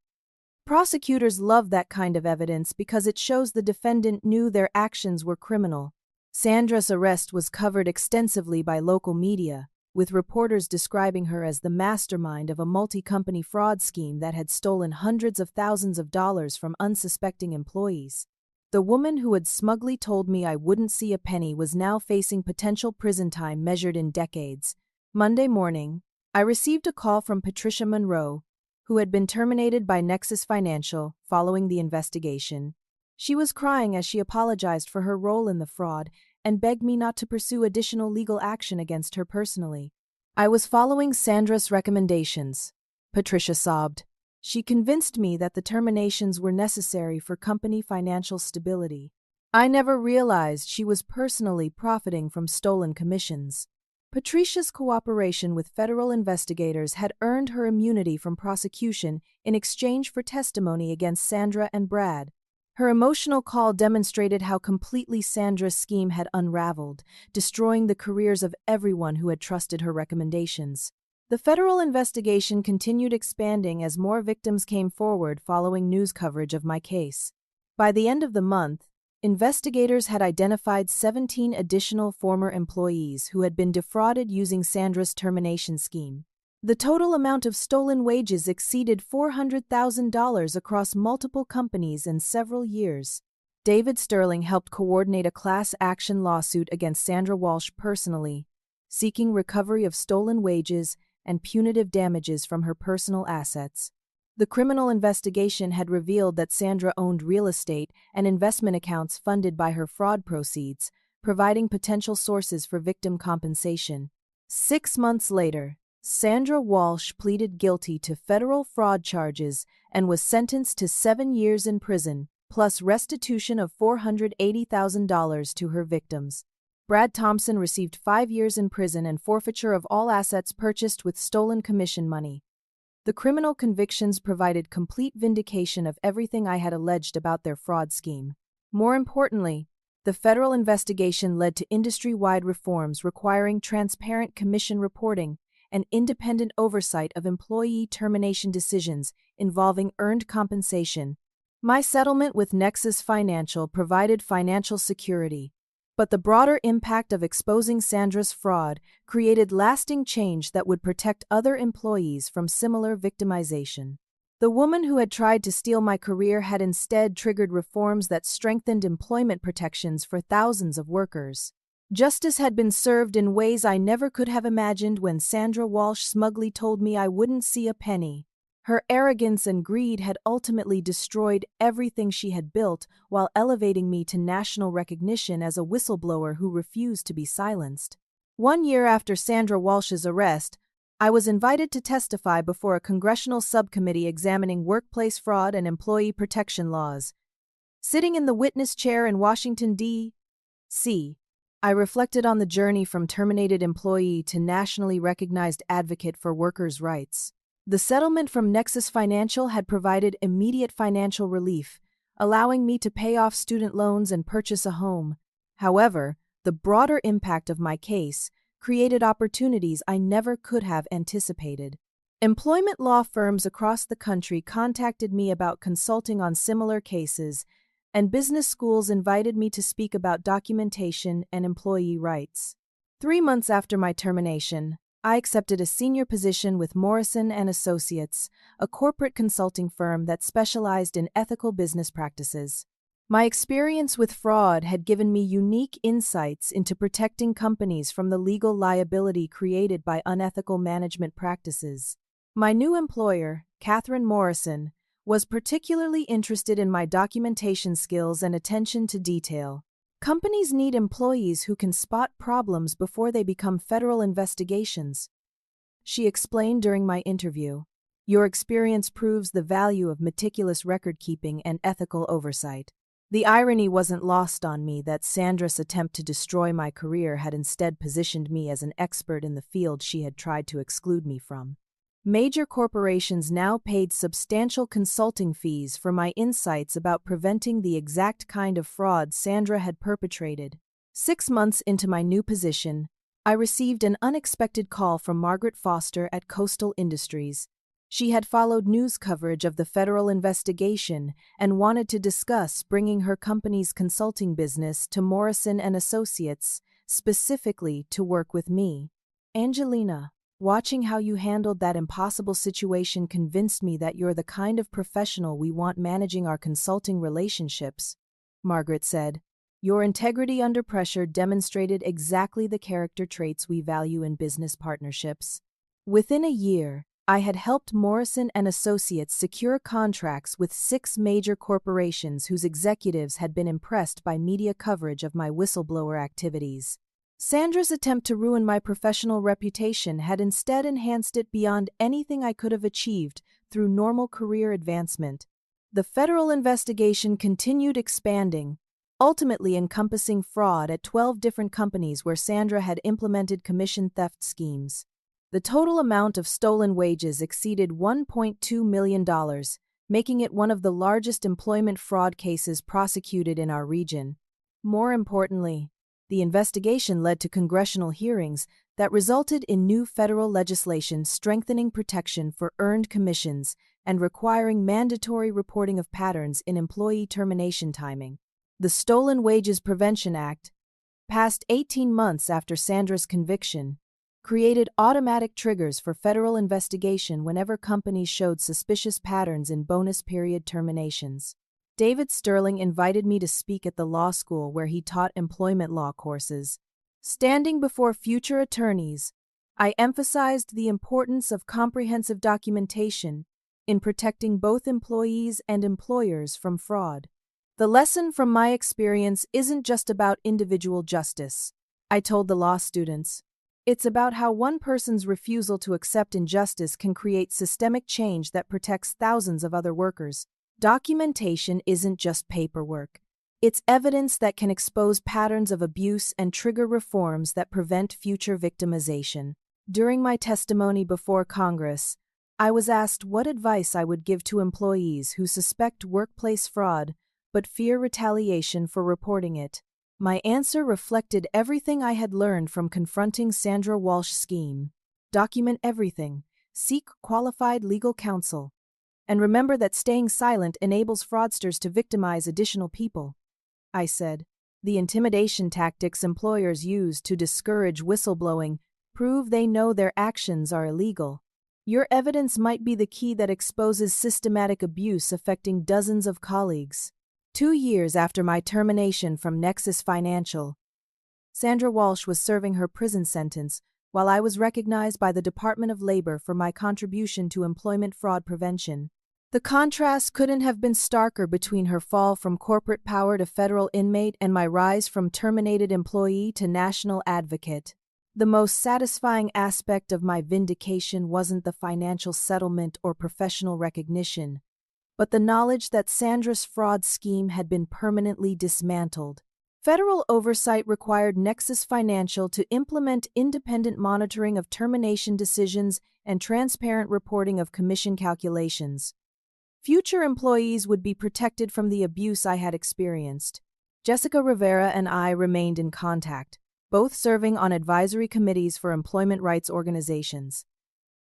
Prosecutors love that kind of evidence because it shows the defendant knew their actions were criminal. Sandra's arrest was covered extensively by local media, with reporters describing her as the mastermind of a multi-company fraud scheme that had stolen hundreds of thousands of dollars from unsuspecting employees. The woman who had smugly told me I wouldn't see a penny was now facing potential prison time measured in decades. Monday morning, I received a call from Patricia Monroe, who had been terminated by Nexus Financial following the investigation. She was crying as she apologized for her role in the fraud and begged me not to pursue additional legal action against her personally. I was following Sandra's recommendations, Patricia sobbed. She convinced me that the terminations were necessary for company financial stability. I never realized she was personally profiting from stolen commissions. Patricia's cooperation with federal investigators had earned her immunity from prosecution in exchange for testimony against Sandra and Brad. Her emotional call demonstrated how completely Sandra's scheme had unraveled, destroying the careers of everyone who had trusted her recommendations. The federal investigation continued expanding as more victims came forward following news coverage of my case. By the end of the month, investigators had identified 17 additional former employees who had been defrauded using Sandra's termination scheme. The total amount of stolen wages exceeded $400,000 across multiple companies in several years. David Sterling helped coordinate a class action lawsuit against Sandra Walsh personally, seeking recovery of stolen wages and punitive damages from her personal assets. The criminal investigation had revealed that Sandra owned real estate and investment accounts funded by her fraud proceeds, providing potential sources for victim compensation. 6 months later, Sandra Walsh pleaded guilty to federal fraud charges and was sentenced to 7 years in prison, plus restitution of $480,000 to her victims. Brad Thompson received 5 years in prison and forfeiture of all assets purchased with stolen commission money. The criminal convictions provided complete vindication of everything I had alleged about their fraud scheme. More importantly, the federal investigation led to industry-wide reforms requiring transparent commission reporting and independent oversight of employee termination decisions involving earned compensation. My settlement with Nexus Financial provided financial security, but the broader impact of exposing Sandra's fraud created lasting change that would protect other employees from similar victimization. The woman who had tried to steal my career had instead triggered reforms that strengthened employment protections for thousands of workers. Justice had been served in ways I never could have imagined when Sandra Walsh smugly told me I wouldn't see a penny. Her arrogance and greed had ultimately destroyed everything she had built while elevating me to national recognition as a whistleblower who refused to be silenced. 1 year after Sandra Walsh's arrest, I was invited to testify before a congressional subcommittee examining workplace fraud and employee protection laws. Sitting in the witness chair in Washington, D.C., I reflected on the journey from terminated employee to nationally recognized advocate for workers' rights. The settlement from Nexus Financial had provided immediate financial relief, allowing me to pay off student loans and purchase a home. However, the broader impact of my case created opportunities I never could have anticipated. Employment law firms across the country contacted me about consulting on similar cases, and business schools invited me to speak about documentation and employee rights. 3 months after my termination, I accepted a senior position with Morrison & Associates, a corporate consulting firm that specialized in ethical business practices. My experience with fraud had given me unique insights into protecting companies from the legal liability created by unethical management practices. My new employer, Catherine Morrison, was particularly interested in my documentation skills and attention to detail. Companies need employees who can spot problems before they become federal investigations, she explained during my interview. Your experience proves the value of meticulous record-keeping and ethical oversight. The irony wasn't lost on me that Sandra's attempt to destroy my career had instead positioned me as an expert in the field she had tried to exclude me from. Major corporations now paid substantial consulting fees for my insights about preventing the exact kind of fraud Sandra had perpetrated. 6 months into my new position, I received an unexpected call from Margaret Foster at Coastal Industries. She had followed news coverage of the federal investigation and wanted to discuss bringing her company's consulting business to Morrison & Associates, specifically to work with me. Angelina, watching how you handled that impossible situation convinced me that you're the kind of professional we want managing our consulting relationships, Margaret said. Your integrity under pressure demonstrated exactly the character traits we value in business partnerships. Within a year, I had helped Morrison & Associates secure contracts with 6 major corporations whose executives had been impressed by media coverage of my whistleblower activities. Sandra's attempt to ruin my professional reputation had instead enhanced it beyond anything I could have achieved through normal career advancement. The federal investigation continued expanding, ultimately encompassing fraud at 12 different companies where Sandra had implemented commission theft schemes. The total amount of stolen wages exceeded $1.2 million, making it one of the largest employment fraud cases prosecuted in our region. More importantly, the investigation led to congressional hearings that resulted in new federal legislation strengthening protection for earned commissions and requiring mandatory reporting of patterns in employee termination timing. The Stolen Wages Prevention Act, passed 18 months after Sandra's conviction, created automatic triggers for federal investigation whenever companies showed suspicious patterns in bonus period terminations. David Sterling invited me to speak at the law school where he taught employment law courses. Standing before future attorneys, I emphasized the importance of comprehensive documentation in protecting both employees and employers from fraud. The lesson from my experience isn't just about individual justice, I told the law students. It's about how one person's refusal to accept injustice can create systemic change that protects thousands of other workers. Documentation isn't just paperwork. It's evidence that can expose patterns of abuse and trigger reforms that prevent future victimization. During my testimony before Congress, I was asked what advice I would give to employees who suspect workplace fraud but fear retaliation for reporting it. My answer reflected everything I had learned from confronting Sandra Walsh's scheme. Document everything, seek qualified legal counsel, and remember that staying silent enables fraudsters to victimize additional people, I said. The intimidation tactics employers use to discourage whistleblowing prove they know their actions are illegal. Your evidence might be the key that exposes systematic abuse affecting dozens of colleagues. 2 years after my termination from Nexus Financial, Sandra Walsh was serving her prison sentence while I was recognized by the Department of Labor for my contribution to employment fraud prevention. The contrast couldn't have been starker between her fall from corporate power to federal inmate and my rise from terminated employee to national advocate. The most satisfying aspect of my vindication wasn't the financial settlement or professional recognition, but the knowledge that Sandra's fraud scheme had been permanently dismantled. Federal oversight required Nexus Financial to implement independent monitoring of termination decisions and transparent reporting of commission calculations. Future employees would be protected from the abuse I had experienced. Jessica Rivera and I remained in contact, both serving on advisory committees for employment rights organizations.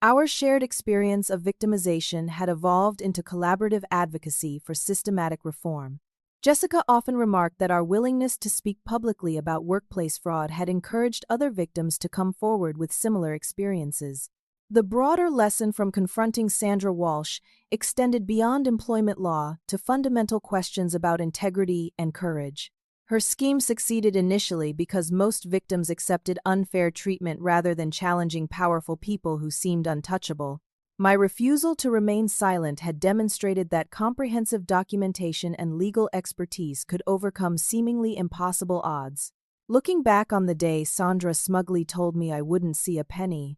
Our shared experience of victimization had evolved into collaborative advocacy for systematic reform. Jessica often remarked that our willingness to speak publicly about workplace fraud had encouraged other victims to come forward with similar experiences. The broader lesson from confronting Sandra Walsh extended beyond employment law to fundamental questions about integrity and courage. Her scheme succeeded initially because most victims accepted unfair treatment rather than challenging powerful people who seemed untouchable. My refusal to remain silent had demonstrated that comprehensive documentation and legal expertise could overcome seemingly impossible odds. Looking back on the day Sandra smugly told me I wouldn't see a penny,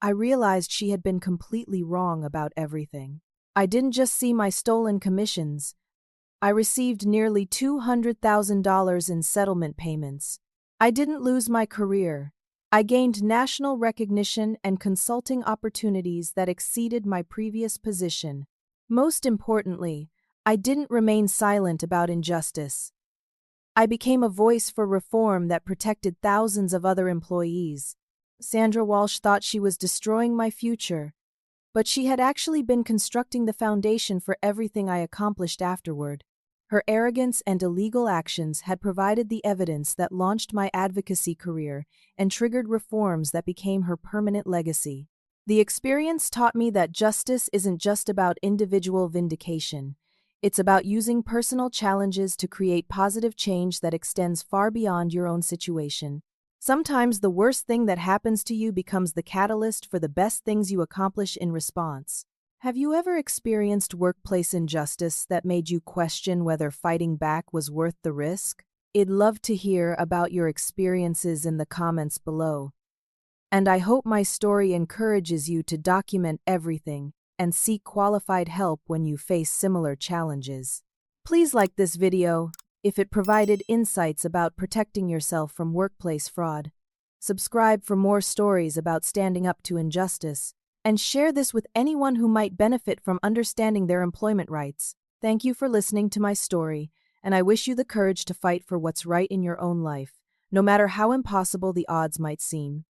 I realized she had been completely wrong about everything. I didn't just see my stolen commissions. I received nearly $200,000 in settlement payments. I didn't lose my career. I gained national recognition and consulting opportunities that exceeded my previous position. Most importantly, I didn't remain silent about injustice. I became a voice for reform that protected thousands of other employees. Sandra Walsh thought she was destroying my future, but she had actually been constructing the foundation for everything I accomplished afterward. Her arrogance and illegal actions had provided the evidence that launched my advocacy career and triggered reforms that became her permanent legacy. The experience taught me that justice isn't just about individual vindication. It's about using personal challenges to create positive change that extends far beyond your own situation. Sometimes the worst thing that happens to you becomes the catalyst for the best things you accomplish in response. Have you ever experienced workplace injustice that made you question whether fighting back was worth the risk? I'd love to hear about your experiences in the comments below. And I hope my story encourages you to document everything and seek qualified help when you face similar challenges. Please like this video if it provided insights about protecting yourself from workplace fraud. Subscribe for more stories about standing up to injustice, and share this with anyone who might benefit from understanding their employment rights. Thank you for listening to my story, and I wish you the courage to fight for what's right in your own life, no matter how impossible the odds might seem.